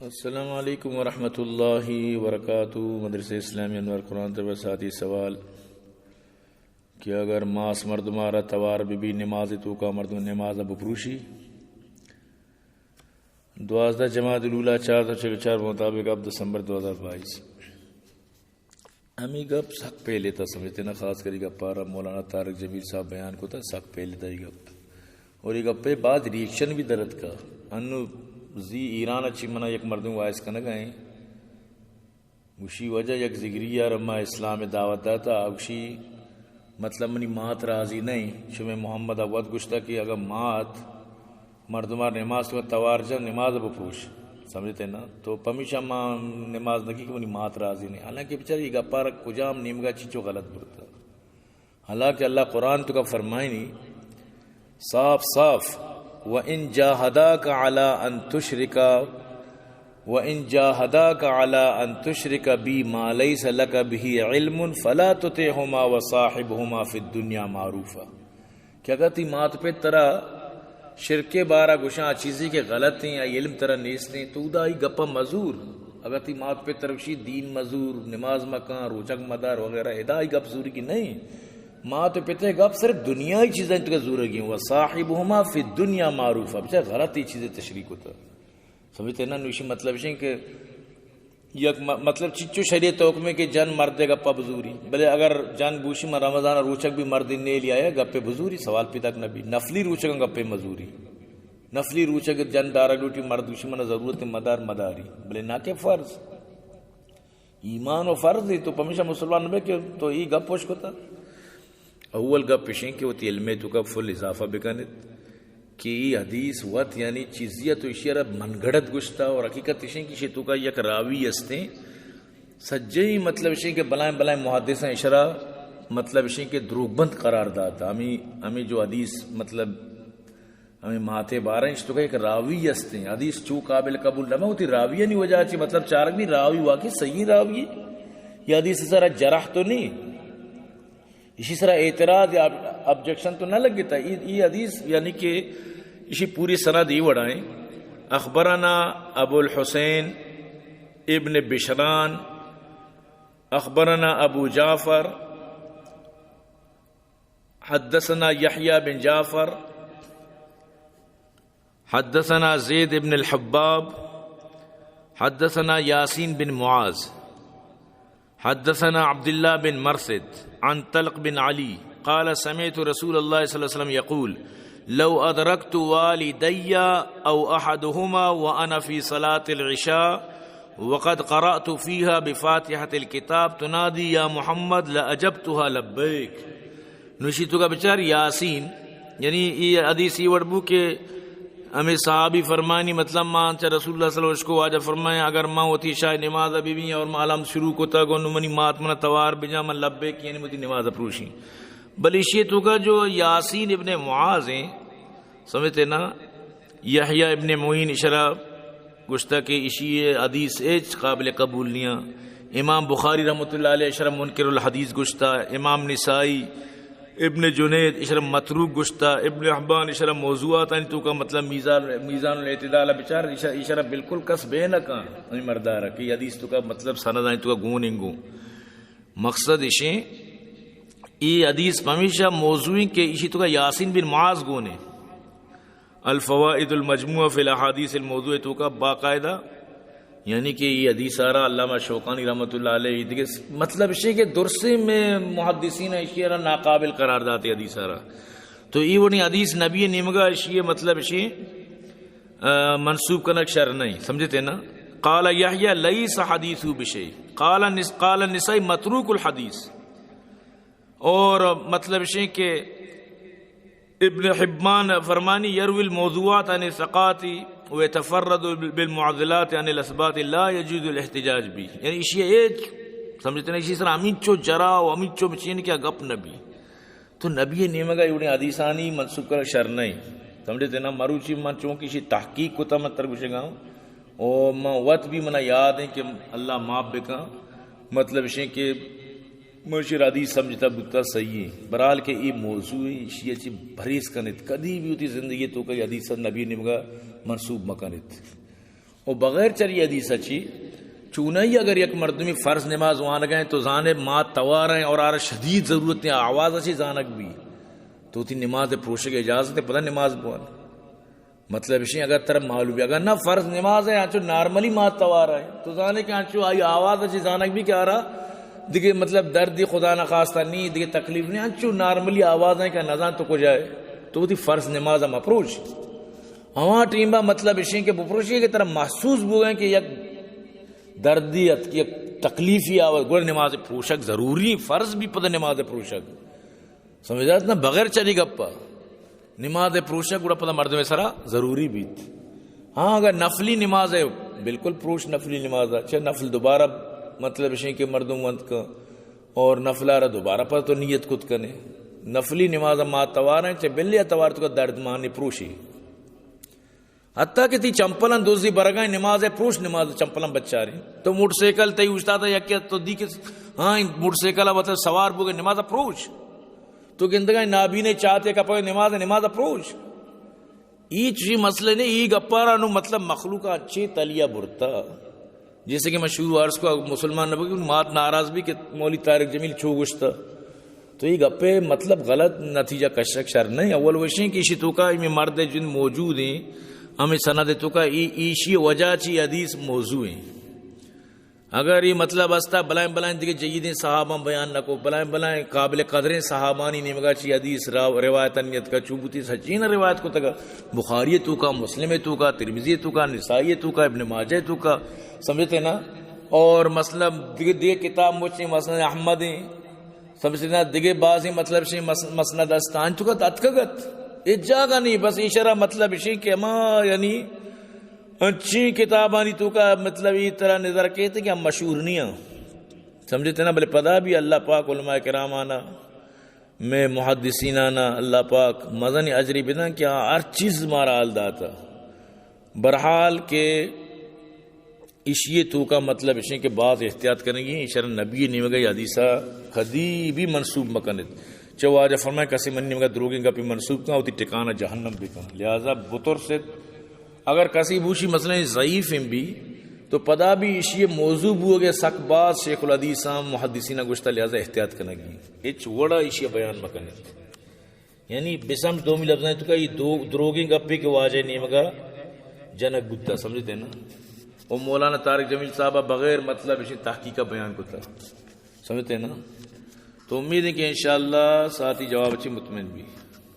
السلام علیکم ورحمۃ اللہ وبرکاتہ۔ مدرسہ اسلامی انور قرآن طب ساتھی سوال کہ اگر ماس مردمارا توار بی نماز تو کا مردم نماز اب پروشی 12 جماعت الاولیٰ 404 مطابق اب دسمبر 2022 ہمیں گپ سخت پہلے تھا سمجھتے نا، خاص کری گپ پارا مولانا طارق جمیل صاحب بیان کو تھا سخت پہلے تھا یہ گپ، اور یہ گپ پہ بعد ریئیکشن بھی درد کا انو زی ایران اچھی منا یک مردم وائس کا نہ گئے گوشی وجہ یک زگریہ رما اسلام دعوت داتا اگشی مطلب منی مات راضی نہیں شمی محمد اول گشتا کہ اگر مات مردمار نماز تو توار جا نماز بپوش سمجھتے نا، تو پمیشہ ماں نماز نکی کہ منی مات راضی نہیں، حالانکہ بچار یہ گپا رکھ کجام نیمگا چیچو غلط برتا، حالانکہ اللہ قرآن تو کا فرمائی نہیں صاف صاف وَإِن جَاهَدَاكَ عَلَىٰ أَن تُشْرِكَ وَإِن جَاهَدَاكَ عَلَىٰ أَن تُشْرِكَ بِي مَا لَيْسَ لَكَ بِهِ عِلْمٌ فَلَا تُطِعْهُمَا وَصَاحِبْهُمَا فِي الدُّنْيَا مَعْرُوفًا کہ اگر تی مات پہ ترا شرک بارہ گشاں چیزیں کے غلط ہیں یا علم ترا نیست ہیں تو دائی گپا مزور، اگر تی مات پہ ترشی دین مزور نماز مکان روچک مدار وغیرہ ہدائی گپ زوری کی نہیں، ماں تو پتہ گپ صرف دنیای چیزیں تو کا ضرور گئی وہ صاحبہما فی الدنیا معروف، اب چاہے غلط ہی چیزیں تشریک ہوتا سمجھتے نا نوشی مطلب ہے کہ یک مطلب چچو شریعت حکم کہ جن مردے گپا بزوری بلے اگر جن بوشی میں رمضان روچک بھی مرد نے لیا ہے گپے بزوری سوال پہ تک نبی نفلی روچک گپے مزوری نفلی روچک جن دارا ڈوٹی مرد وشی میں ضرورت مدار مداری بلے نہ کہ فرض ایمان و فرض ہی تو پمیشہ مسلمان میں کہ تو یہ گپ پوش ہوتا اول گپ پیشیں کہ وہ تی علمے تو کا فل اضافہ بکنت کہ یہ حدیث وقت یعنی چیزیہ تو اشیارہ منگڑت گشتا اور حقیقت اشیں کی شیطو کا یک راوی استیں سجئی مطلب اشیں کہ بلائیں بلائیں محدثیں اشارہ مطلب اشیں کہ دروگ بند قرار داتا ہمیں جو حدیث مطلب ہمیں ماتے بارہ اشتو کا ایک راوی استیں حدیث چو قابل قبول لما ہوتی راویہ نہیں وجہ چی مطلب چارک بھی راوی واقعی صحیح راوی یہ حدیث سارا جرح تو نہیں اسی طرح اعتراض یا ابجیکشن تو نہ لگتا یہ حدیث یعنی کہ اسی پوری سند ہی وڑائیں اخبرنا ابو الحسین ابن بشران اخبرنا ابو جعفر حدثنا یحییٰ بن جعفر حدثنا زید بن الحباب حدثنا یاسین بن معاذ حدثنا عبداللہ بن مرثد عن طلق بن علی قال سمعت رسول اللہ صلی اللہ علیہ وسلم يقول لو ادركت والدي او احدهما وانا في صلاة العشاء وقد قرأت فيها بفاتحة الكتاب تنادي يا محمد لاجبتها لبيك نشیتو کا بچار یاسین یعنی یہ حدیث یہ وڑبو کہ ہمیں صحابی فرمانی مطلب ماں چا رسول اللہ صلی اللہ علیہ وسلم کو واجہ فرمائیں اگر ماں ہوتی شاید نماز ابھی بھی اور معلوم شروع کو تا گو منی مات منا توار بجا من لبے کی یعنی مجھے نماز اپروشی بلشی تو کا جو یاسین ابن معاذ ہیں سمجھتے نا یحییٰ ابن معین اشرا گشتہ کے اشی حدیث ایچ قابل قبول نیاں امام بخاری رحمۃ اللہ علیہ اشرا منکر الحدیث گشتہ امام نسائی ابن جنید اشرا متروک گشتہ ابن حبان اشرا موضوعات ان تو کا مطلب میزان الاعتدال بچار اشرا بالکل کس بے نہ کہاں مردار کی حدیث تو کا مطلب سند ان تو کا گون انگو مقصد اشیں یہ حدیث ہمیشہ موضوعی کے اسی تو کا یاسین بن معاذ گونے الفوائد المجموعہ فی الاحادیث الموضوع تو کا باقاعدہ یعنی کہ یہ حدیث آرہ علامہ شوقانی رحمۃ اللہ علیہ مطلب اسی کے درسے میں محدثین اشیارہ ناقابل قرار داتے حدیث آرہ تو یہ وہی حدیث نبی نیمگا اشی مطلب اشی منصوب کنک شر نہیں سمجھتے نا قال یحییٰ لیس حدیث بشیء قال النسائی متروک الحدیث اور مطلب اشی کہ ابن حبان فرمانی یروی الموضوعات عن ثقاتی ويتفرد بالمعضلات عن الاسبات لا يجوز الاحتجاج بھی یعنی اسی ایک سمجھتے ہیں اسی طرح امین چو جرا و امین چو بچین کیا گپ نبی تو نبی نیمگا یوڑی حدیثانی منصوب کر شر نہیں سمجھتے نا مروچی من چونکہ اسی تحقیق کو تا من ترگوشے گا اور من وقت بھی منا یاد ہے کہ اللہ ماپ بکا مطلب اسی کہ مرشد حدیث سمجھتا بکتا صحیح ہے برحال کہ یہ موضوع ہے چی بھریس کنت کدی بھی ہوتی زندگی تو کہ حدیث نبی نمگا منصوب مکنت وہ بغیر چری حدیث اچھی چونئی اگر یک مردمی فرض نماز وہاں گئے تو زانے مات توار ہیں اور آر شدید ضرورت ہے آواز اچھی زانک بھی تو تی نماز پروشے کی اجازت ہے پتہ نماز بوان مطلب اسی اگر طرف معلوم ہے اگر نہ فرض نماز ہے آنچو نارملی مات توار ہے تو زانے کہ آنچو آئی آواز اچھی زانک بھی کیا رہا دیکھے مطلب دردی خدا نخواستہ نہیں دیکھے تکلیف نہیں آنچو نارملی آواز ہے کہ نظام تو کو جائے تو تی فرض نماز ہم اپروچ ہمارا ٹیمبا مطلب اسی کہ بپروشی کی طرح محسوس بو گئے کہ یک دردیت کی تکلیفی آواز گوڑ نماز پروشک ضروری فرض بھی پتہ نماز پروشک سمجھا نا بغیر چلی گپا نماز پروشک گوڑا پتہ مرد میں سرا ضروری بھی ہاں اگر نفلی نماز ہے بالکل پروش نفلی نماز ہے اچھا نفل دوبارہ مطلب اسی کہ مردم وقت کا اور نفلہ رہا دوبارہ پر تو نیت کت کنے نفلی نماز ماں توار ہیں چاہے بلی اتوار تو کا درد مانی پروشی حتیٰ کہ تی چمپلن دوزی برگائیں نماز ہے پروش نماز چمپلن بچہ رہی تو موٹر سیکل تی اجتا تھا یا کیا تو دی کہ ہاں موٹر سیکل مطلب سوار بو گئے نماز پروش تو گندگاں نابینے چاہتے کپا نماز پروش ای چیزی مسئلے نے ای گپارانو مطلب مخلوق اچھی تلیہ برتا جیسے کہ مشہور عرض کو مسلمان نبی مات ناراض بھی کہ مولی طارق جمیل چھو گشتا تو یہ گپے مطلب غلط نتیجہ کشک شر نہیں اول وشیں کہ اسی تو کا میں مرد جن موجود ہیں ہمیں سند تو کا ایشی وجہ چی حدیث موضوع ہیں اگر یہ مطلب استا بلائیں بلائیں دیکھے جیدیں صحابہ بیان نہ کو بلائیں بلائیں قابل قدریں صحابانی نمگا چی حدیث روایتنیت کا چوبوتی سچین روایت کو تکا بخاری تو کا مسلم تو کا ترمذی تو کا نسائی تو کا ابن ماجہ تو کا سمجھتے نا اور مطلب دیکھے کتاب مجھے مسند احمد ہیں سمجھتے نا دیکھے بعضی مطلب سے مسند استان تو کا تتکگت اجاگا نہیں بس اشارہ مطلب اسی کہ اما یعنی اچھی کتابانی تو کا مطلب یہ طرح نظر کہتے کہ ہم مشہور نہیں ہیں سمجھتے نا بلے پدا بھی اللہ پاک علماء کرام آنا میں محدثین آنا اللہ پاک مزن اجری بنا کیا ہر چیز مارا حال داتا برحال کے اشیے تو کا مطلب اسی کے بعض احتیاط کریں گی اشارہ نبی نہیں گئی حدیثہ خدی بھی منصوب مکنت چو آجا فرمائے کسی منی مگا دروگیں گا پی منصوب کہاں ہوتی ٹکانا جہنم بھی کہاں لہذا بطور سے اگر کسی بوشی مسئلہ ضعیف ہیں بھی تو پدا بھی اسی موضوع بو گئے سک باز شیخ الحدیث محدثینہ گشتہ لہذا احتیاط کرنا گی ایچ وڑا اسی بیان مکنت یعنی بسم دومی لفظیں تو کہ یہ دروگیں گا پی کے واجہ نہیں مگا جنک گتا سمجھتے نا وہ مولانا طارق جمیل صاحبہ بغیر مطلب اسی تحقیقہ بیان کو تھا سمجھتے نا تو امید ہے کہ انشاءاللہ ساتھی جواب اچھی مطمئن بھی